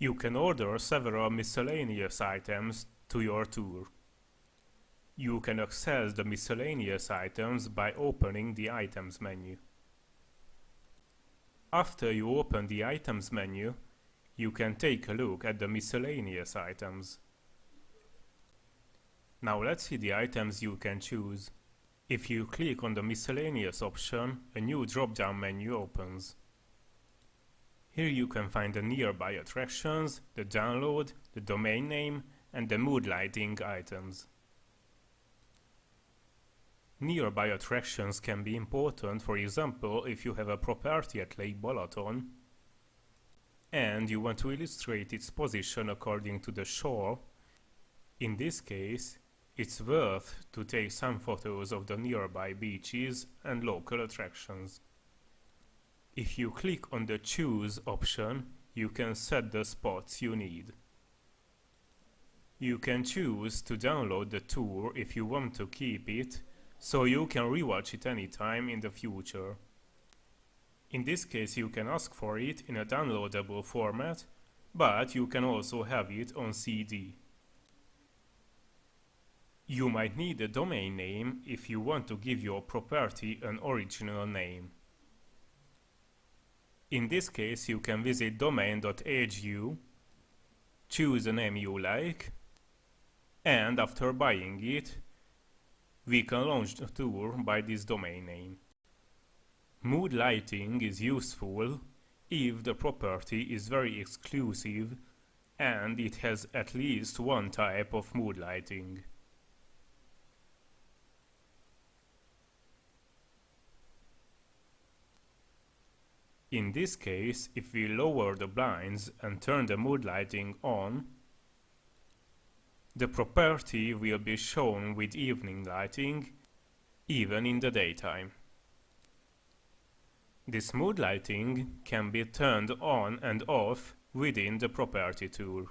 You can order several miscellaneous items to your tour. You can access the miscellaneous items by opening the Items menu. After you open the Items menu, you can take a look at the miscellaneous items. Now let's see the items you can choose. If you click on the miscellaneous option, a new drop-down menu opens. Here you can find the nearby attractions, the download, the domain name, and the mood lighting items. Nearby attractions can be important, for example, if you have a property at Lake Balaton and you want to illustrate its position according to the shore. In this case, it's worth to take some photos of the nearby beaches and local attractions. If you click on the Choose option, you can set the spots you need. You can choose to download the tour if you want to keep it, so you can rewatch it anytime in the future. In this case, you can ask for it in a downloadable format, but you can also have it on CD. You might need a domain name if you want to give your property an original name. In this case, you can visit domain.hu, choose a name you like, and after buying it, we can launch the tour by this domain name. Mood lighting is useful if the property is very exclusive and it has at least one type of mood lighting. In this case, if we lower the blinds and turn the mood lighting on, the property will be shown with evening lighting, even in the daytime. This mood lighting can be turned on and off within the property tour.